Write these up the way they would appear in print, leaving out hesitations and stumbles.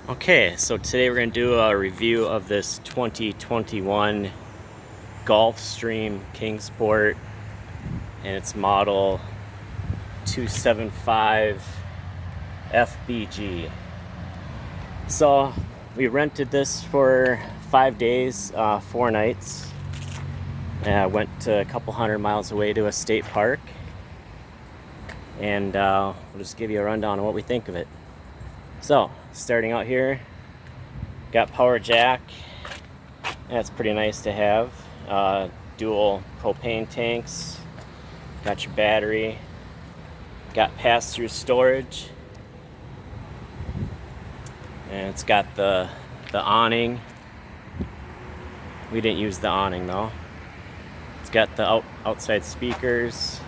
Okay, so today we're going to do a review of this 2021 Gulfstream Kingsport and its model 275 FBG. So we rented this for 5 days, 4 nights. Went a couple hundred miles away to a state park, and we'll just give you a rundown on what we think of it. So, starting out here, got power jack. That's pretty nice to have. Dual propane tanks. Got your battery. Got pass-through storage. And it's got the awning. We didn't use the awning though. It's got the outside speakers.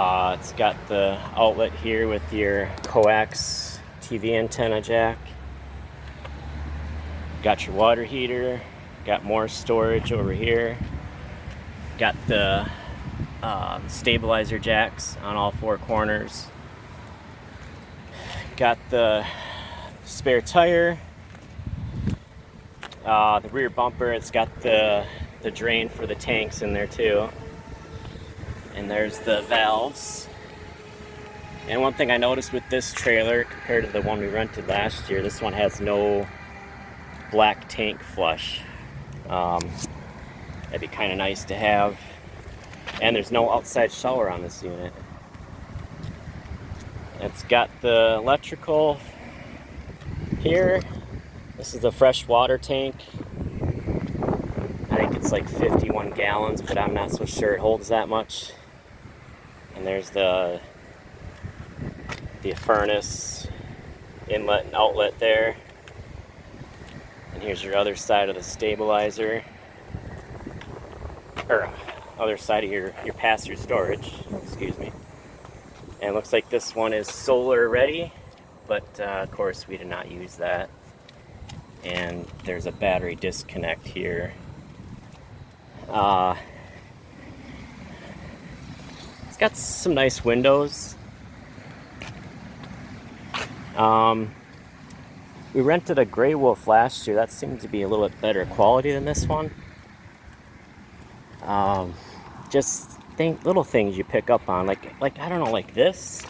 It's got the outlet here with your coax TV antenna jack. Got your water heater. Got more storage over here. Got the stabilizer jacks on all 4 corners. Got the spare tire. The rear bumper, it's got the drain for the tanks in there too. And there's the valves. And one thing I noticed with this trailer compared to the one we rented last year, this one has no black tank flush. That'd be kind of nice to have. And there's no outside shower on this unit. It's got the electrical here. This is the fresh water tank. I think it's like 51 gallons, but I'm not so sure it holds that much. And there's the furnace inlet and outlet there. And here's your other side of the stabilizer, or other side of your pass-through storage, excuse me. And it looks like this one is solar ready, but of course we did not use that. And there's a battery disconnect here. It's got some nice windows. We rented a Grey Wolf last year. That seemed to be a little bit better quality than this one. Just little things you pick up on, like I don't know, like this.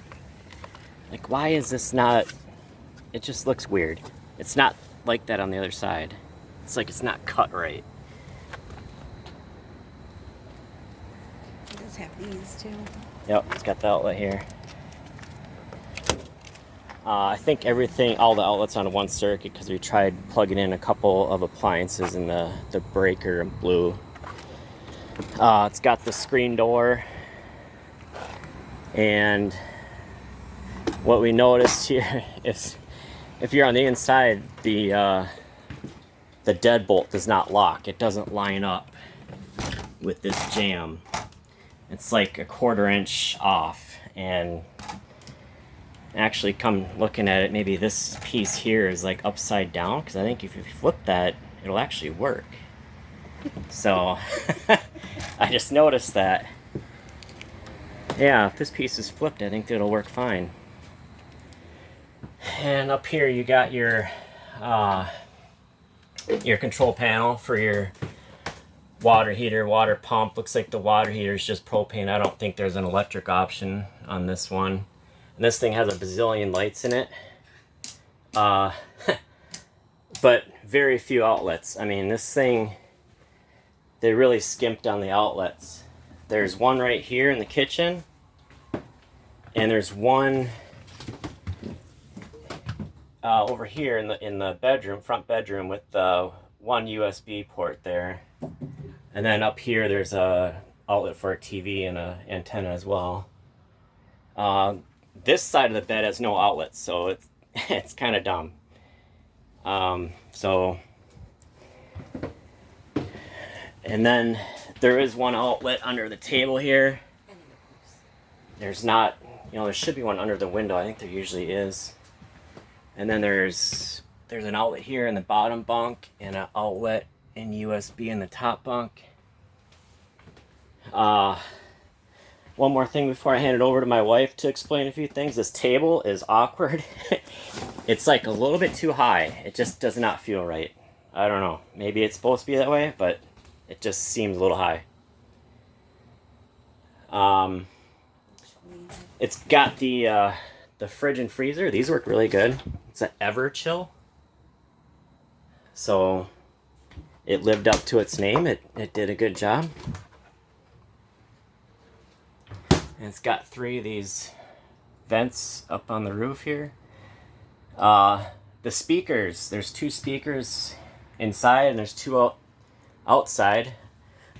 Like, why is this not? It just looks weird. It's not like that on the other side. It's like it's not cut right. It does have these too. Yep, it's got the outlet here. I think all the outlets on one circuit, because we tried plugging in a couple of appliances and the breaker blew. It's got the screen door. And what we noticed here is if you're on the inside, the deadbolt does not lock. It doesn't line up with this jamb. It's like a 1/4 inch off, and actually, come looking at it, maybe this piece here is like upside down, because I think if you flip that, it'll actually work. So I just noticed that. Yeah, if this piece is flipped, I think it'll work fine. And up here you got your control panel for your water heater, water pump. Looks like the water heater is just propane. I don't think there's an electric option on this one. And this thing has a bazillion lights in it. But very few outlets. I mean, this thing, they really skimped on the outlets. There's one right here in the kitchen. And there's one over here in the bedroom, front bedroom, with one USB port there. And then up here there's a outlet for a TV and a antenna as well. This side of the bed has no outlets, so it's kind of dumb. And then there is one outlet under the table here. There's not, there should be one under the window. I think there usually is. And then there's an outlet here in the bottom bunk, and an outlet in USB in the top bunk. one more thing before I hand it over to my wife to explain a few things. This table is awkward. It's like a little bit too high. It just does not feel right. I don't know. Maybe it's supposed to be that way, but it just seems a little high. It's got the fridge and freezer. These work really good. It's an Everchill. So it lived up to its name. It did a good job. And it's got 3 of these vents up on the roof here. The speakers, there's 2 speakers inside and there's 2 outside.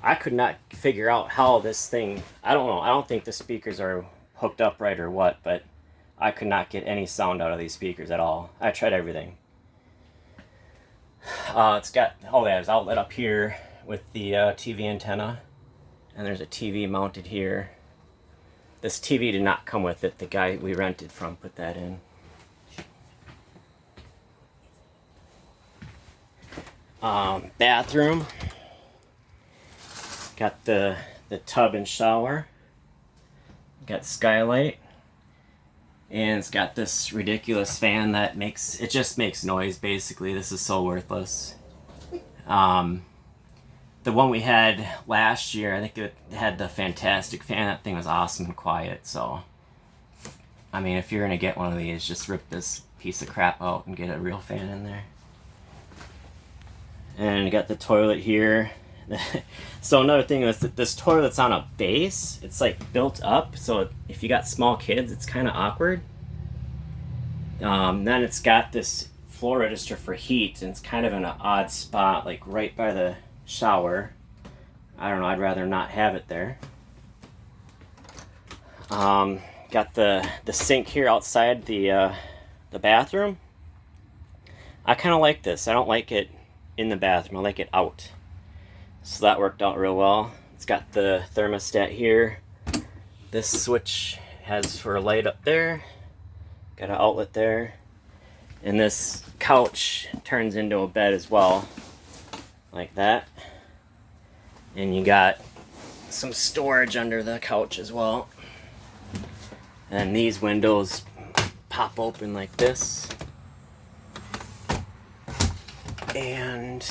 I could not figure out how this thing, I don't know, I don't think the speakers are hooked up right or what, but I could not get any sound out of these speakers at all. I tried everything. It's got, there's outlet up here with the TV antenna, and there's a TV mounted here. This TV did not come with it. The guy we rented from put that in. Bathroom. Got the tub and shower. Got skylight. And it's got this ridiculous fan that just makes noise basically. This is so worthless. The one we had last year, I think it had the Fantastic fan. That thing was awesome and quiet. So, I mean, if you're gonna get one of these, just rip this piece of crap out and get a real fan in there. And you got the toilet here. So another thing is that this toilet's on a base. It's like built up, so if you got small kids, it's kind of awkward. Then it's got this floor register for heat, and it's kind of in an odd spot, like right by the shower. I don't know, I'd rather not have it there. Got the sink here outside the bathroom. I kind of like this. I don't like it in the bathroom. I like it out. So that worked out real well. It's got the thermostat here. This switch has for a light up there. Got an outlet there. And this couch turns into a bed as well. Like that. And you got some storage under the couch as well. And these windows pop open like this. And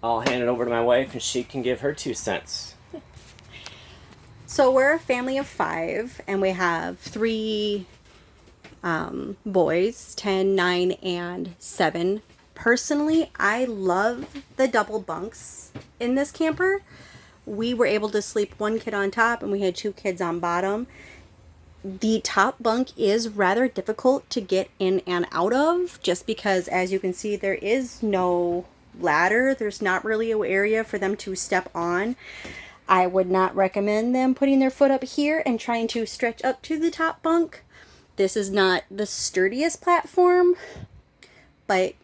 I'll hand it over to my wife and she can give her 2 cents. So we're a family of 5 and we have 3 boys, 10, 9, and 7. Personally, I love the double bunks in this camper. We were able to sleep 1 kid on top and we had 2 kids on bottom. The top bunk is rather difficult to get in and out of just because, as you can see, there is no ladder. There's not really an area for them to step on. I would not recommend them putting their foot up here and trying to stretch up to the top bunk. This is not the sturdiest platform, but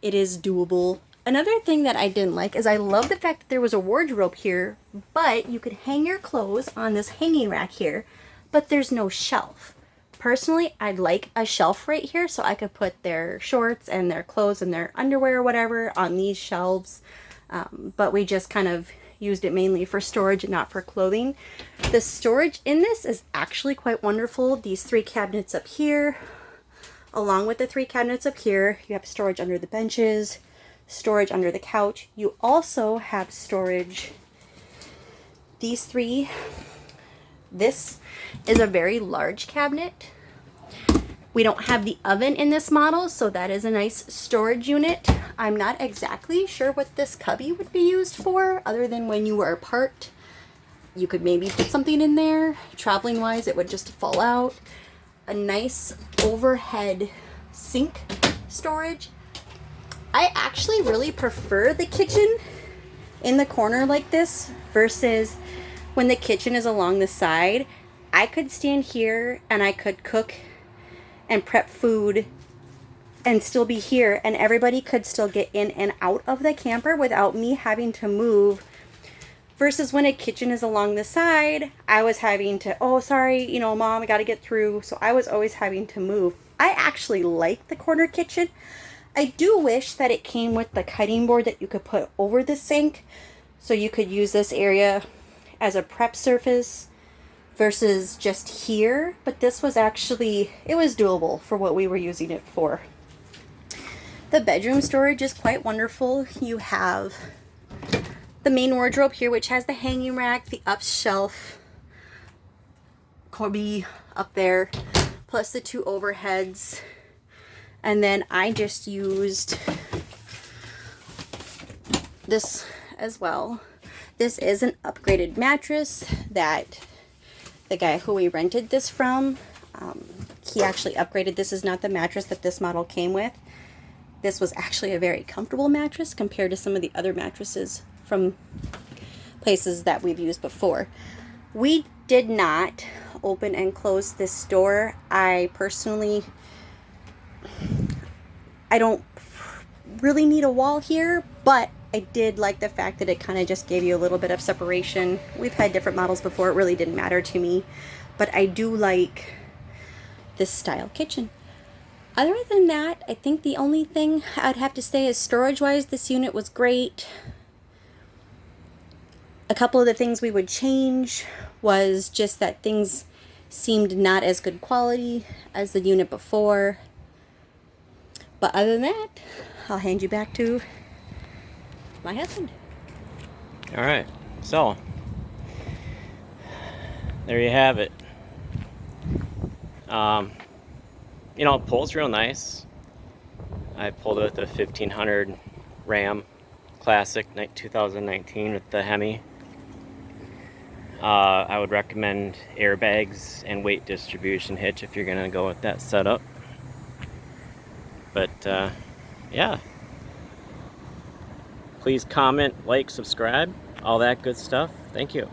it is doable. Another thing that I didn't like is I love the fact that there was a wardrobe here, but you could hang your clothes on this hanging rack here, but there's no shelf. Personally, I'd like a shelf right here so I could put their shorts and their clothes and their underwear or whatever on these shelves. But we just kind of used it mainly for storage and not for clothing. The storage in this is actually quite wonderful. These 3 cabinets up here, along with the 3 cabinets up here, you have storage under the benches, storage under the couch. You also have storage, these 3. This is a very large cabinet. We don't have the oven in this model, so that is a nice storage unit. I'm not exactly sure what this cubby would be used for, other than when you were apart. You could maybe put something in there. Traveling wise, it would just fall out. A nice overhead sink storage. I actually really prefer the kitchen in the corner like this versus when the kitchen is along the side. I could stand here and I could cook and prep food and still be here, and everybody could still get in and out of the camper without me having to move. Versus when a kitchen is along the side, I was having to, oh, sorry, you know, mom, I got to get through. So I was always having to move. I actually like the corner kitchen. I do wish that it came with the cutting board that you could put over the sink so you could use this area as a prep surface versus just here, but this was actually, it was doable for what we were using it for. The bedroom storage is quite wonderful. You have the main wardrobe here, which has the hanging rack, the up shelf, Corby up there, plus the 2 overheads. And then I just used this as well. This is an upgraded mattress that the guy who we rented this from, he actually upgraded. This is not the mattress that this model came with. This was actually a very comfortable mattress compared to some of the other mattresses from places that we've used before. We did not open and close this door. I personally, I don't really need a wall here, but I did like the fact that it kind of just gave you a little bit of separation. We've had different models before. It really didn't matter to me, but I do like this style kitchen. Other than that, I think the only thing I'd have to say is storage-wise, this unit was great. A couple of the things we would change was just that things seemed not as good quality as the unit before. But other than that, I'll hand you back to my husband. All right, so there you have it. You know, it pulls real nice. I pulled it with a 1500 Ram Classic 2019 with the Hemi. I would recommend airbags and weight distribution hitch if you're gonna go with that setup. But yeah, please comment, like, subscribe, all that good stuff. Thank you.